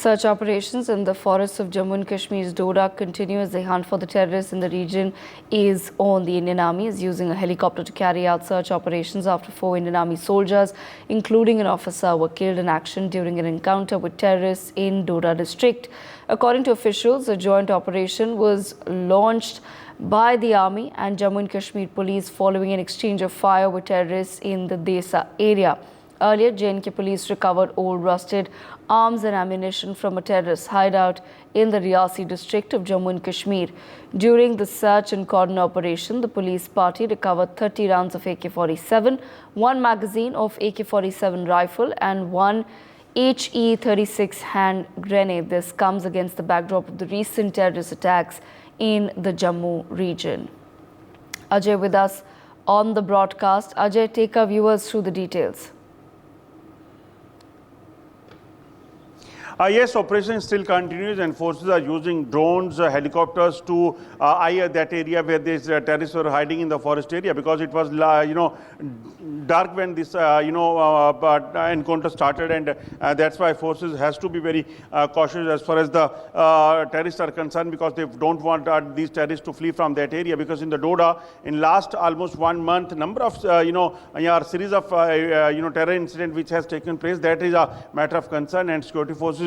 Search operations in the forests of Jammu and Kashmir's Doda continue as the hunt for the terrorists in the region is on. The Indian Army is using a helicopter to carry out search operations after 4 Indian Army soldiers, including an officer, were killed in action during an encounter with terrorists in Doda district. According to officials, a joint operation was launched by the Army and Jammu and Kashmir Police following an exchange of fire with terrorists in the Doda area. Earlier, J&K police recovered old rusted arms and ammunition from a terrorist hideout in the Riyasi district of Jammu and Kashmir. During the search and cordon operation, the police party recovered 30 rounds of AK-47, 1 magazine of AK-47 rifle and 1 HE-36 hand grenade. This comes against the backdrop of the recent terrorist attacks in the Jammu region. Ajay with us on the broadcast. Ajay, take our viewers through the details. Yes, operation still continues and forces are using drones, helicopters to eye that area where these terrorists were hiding in the forest area, because it was, dark when this, encounter started, and that's why forces has to be very cautious as far as the terrorists are concerned, because they don't want these terrorists to flee from that area. Because in the Doda, in last almost 1 month, number of, series of, terror incident which has taken place, that is a matter of concern, and security forces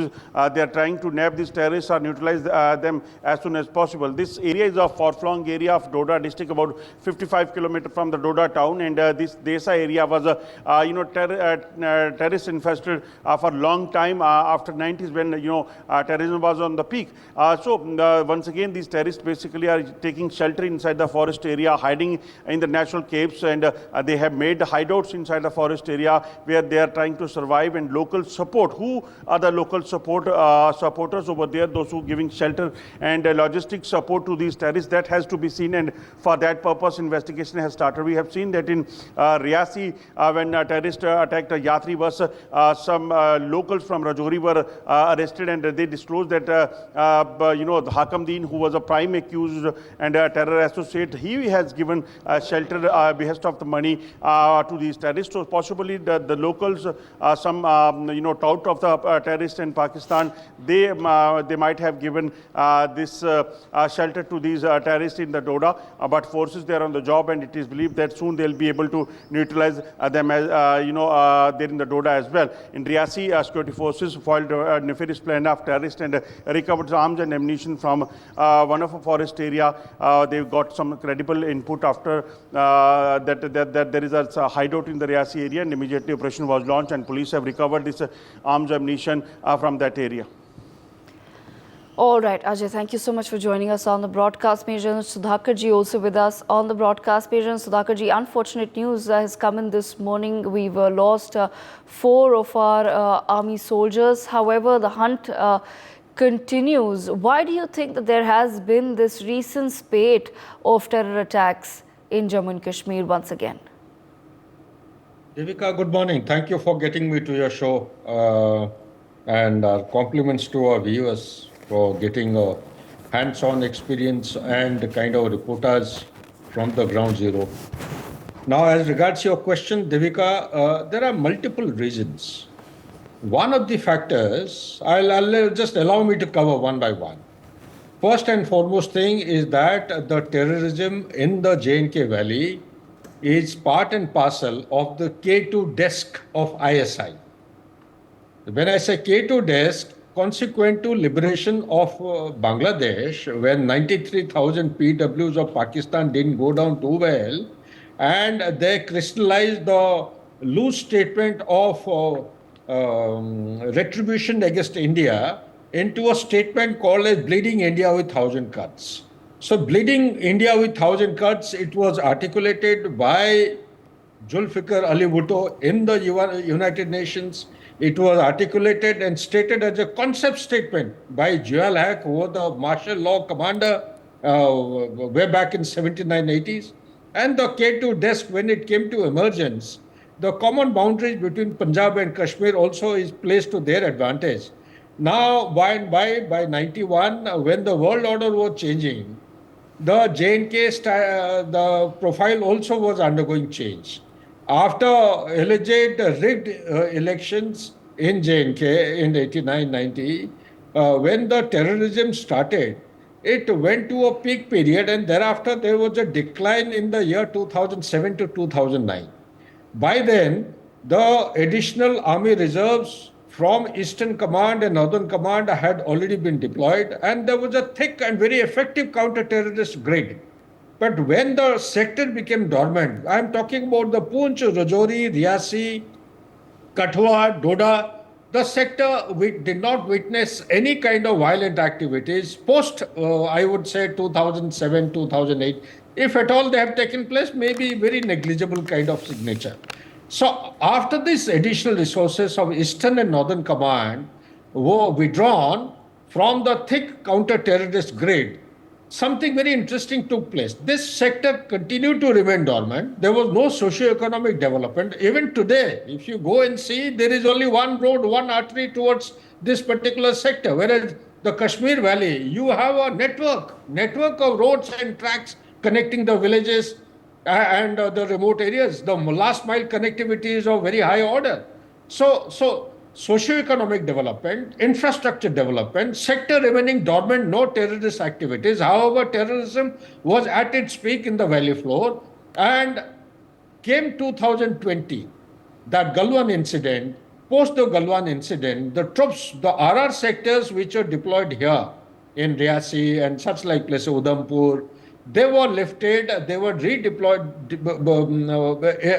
they are trying to nab these terrorists or neutralize them as soon as possible. This area is a far-flung area of Doda district, about 55 kilometers from the Doda town, and this Doda area was terrorist infested for a long time after 90s, when terrorism was on the peak. Once again, these terrorists basically are taking shelter inside the forest area, hiding in the national caves, and they have made hideouts inside the forest area where they are trying to survive. And local support, who are the local supporters over there, those who giving shelter and logistic support to these terrorists, that has to be seen, and for that purpose investigation has started. We have seen that in Riyasi, when a terrorist attacked a Yatri bus, some locals from Rajouri were arrested, and they disclosed that Hakam Deen, who was a prime accused and a terror associate, he has given shelter behest of the money to these terrorists. So possibly the locals, some tout of the terrorists in Pakistan, they might have given this shelter to these terrorists in the Doda, but forces they are on the job, and it is believed that soon they'll be able to neutralize them as there in the Doda as well. In Riyasi, security forces foiled a nefarious plan of terrorists and recovered arms and ammunition from one of a forest area. They've got some credible input after that there is a hideout in the Riyasi area, and immediately operation was launched, and police have recovered this arms ammunition from that area. All right, Ajay, thank you so much for joining us on the broadcast. Major Sudhakar ji also with us on the broadcast. Major Sudhakar ji, unfortunate news has come in this morning. We've lost 4 of our army soldiers. However, the hunt continues. Why do you think that there has been this recent spate of terror attacks in Jammu and Kashmir once again? Devika, good morning. Thank you for getting me to your show, and compliments to our viewers for getting a hands-on experience and the kind of reportage from the ground zero. Now, as regards your question, Devika, there are multiple reasons. One of the factors, I'll just allow me to cover one by one. First and foremost thing is that the terrorism in the J&K Valley is part and parcel of the K2 desk of ISI. When I say K2 desk, consequent to liberation of Bangladesh, when 93,000 PWs of Pakistan didn't go down too well, and they crystallized the loose statement of retribution against India into a statement called as Bleeding India with 1,000 Cuts. So Bleeding India with 1,000 Cuts, it was articulated by Zulfikar Ali Bhutto in the United Nations. It was articulated and stated as a concept statement by Jewel Haq, who was the martial law commander way back in 79-80s. And the K2 desk, when it came to emergence, the common boundaries between Punjab and Kashmir also is placed to their advantage. Now, by 91, when the world order was changing, the J&K, the profile also was undergoing change. After alleged rigged elections in J&K in 89-90, when the terrorism started, it went to a peak period, and thereafter there was a decline in the year 2007 to 2009. By then, the additional army reserves from Eastern Command and Northern Command had already been deployed, and there was a thick and very effective counter-terrorist grid. But when the sector became dormant, I'm talking about the Poonch, Rajouri, Riyasi, Kathua, Doda, the sector did not witness any kind of violent activities post, I would say, 2007, 2008. If at all they have taken place, maybe very negligible kind of signature. So after these additional resources of Eastern and Northern Command were withdrawn from the thick counter-terrorist grid, something very interesting took place. This sector continued to remain dormant. There was no socio-economic development. Even today, if you go and see, there is only one road, one artery towards this particular sector. Whereas the Kashmir Valley, you have a network of roads and tracks connecting the villages and the remote areas. The last mile connectivity is of very high order. So socio-economic development, infrastructure development, sector remaining dormant, no terrorist activities. However, terrorism was at its peak in the valley floor, and came 2020, that Galwan incident. Post the Galwan incident, the troops, the RR sectors which are deployed here in Riyasi and such like places, Udhampur, they were lifted, they were redeployed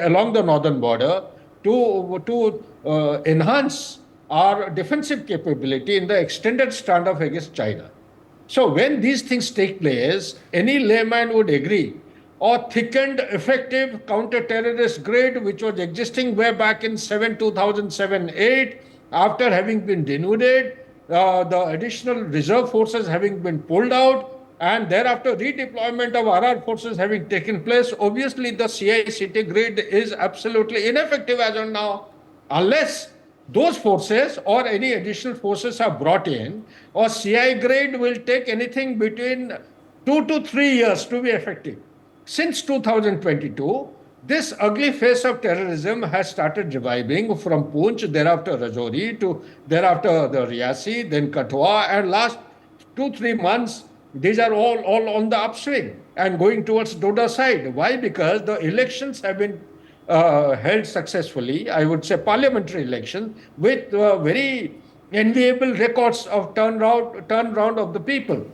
along the northern border to enhance our defensive capability in the extended standoff against China. So when these things take place, any layman would agree a thickened, effective counter-terrorist grid which was existing way back in 2007-8, after having been denuded, the additional reserve forces having been pulled out, and thereafter redeployment of RR forces having taken place, obviously the CI-CT grid is absolutely ineffective as of now. Unless those forces or any additional forces are brought in, or CI grid will take anything between 2 to 3 years to be effective. Since 2022, this ugly face of terrorism has started reviving from Poonch, thereafter Rajouri, to thereafter the Riyasi, then Kathua, and last 2-3 months, these are all on the upswing and going towards Doda side. Why? Because the elections have been held successfully, I would say parliamentary election, with very enviable records of turnaround of the people.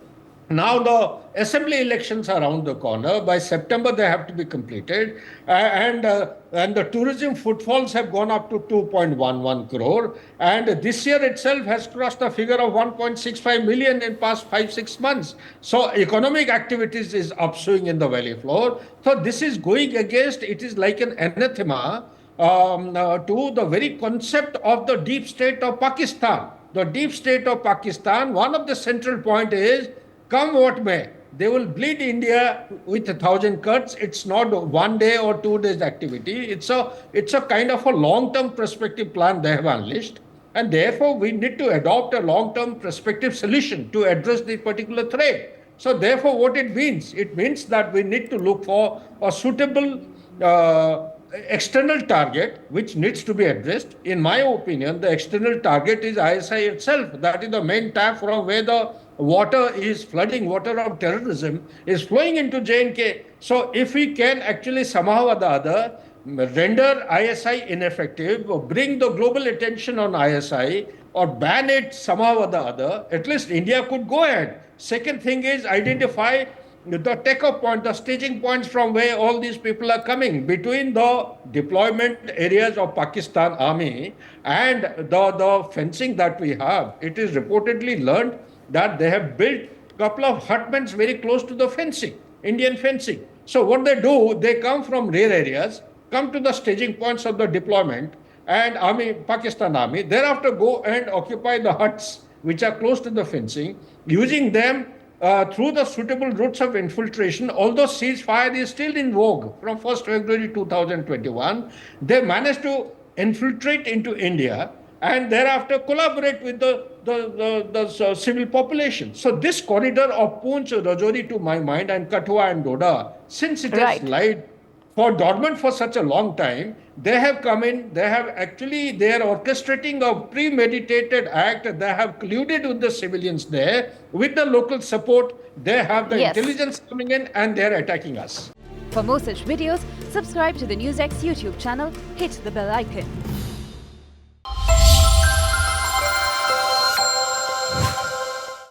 Now the assembly elections are around the corner. By September, they have to be completed, and the tourism footfalls have gone up to 2.11 crore, and this year itself has crossed a figure of 1.65 million in past 5-6 months. So economic activities is upswing in the valley floor. So this is going against. It is like an anathema to the very concept of the deep state of Pakistan. The deep state of Pakistan. One of the central point is, come what may, they will bleed India with 1,000 cuts. It's not 1 day or 2 days activity. It's a kind of a long-term perspective plan they have unleashed. And therefore, we need to adopt a long-term perspective solution to address this particular threat. So therefore, what it means that we need to look for a suitable external target which needs to be addressed. In my opinion, the external target is ISI itself. That is the main tap from where the water is flooding, water of terrorism is flowing into J&K. So if we can actually somehow or the other render ISI ineffective, or bring the global attention on ISI, or ban it somehow or the other, at least India could go ahead. Second thing is identify the take-off point, the staging points from where all these people are coming, between the deployment areas of Pakistan Army and the fencing that we have. It is reportedly learned that they have built a couple of hutments very close to the fencing, Indian fencing. So what they do, they come from rear areas, come to the staging points of the deployment, and Pakistan Army, thereafter go and occupy the huts which are close to the fencing, using them through the suitable routes of infiltration. Although ceasefire is still in vogue from 1st February 2021, they managed to infiltrate into India and thereafter collaborate with the civil population. So this corridor of Poonch, Rajouri to my mind, and Kathua and Doda, since it has lied for dormant for such a long time, they have come in, they are orchestrating a premeditated act, they have colluded with the civilians there, with the local support, they have the Yes. intelligence coming in and they are attacking us. For more such videos, subscribe to the NewsX YouTube channel, hit the bell icon.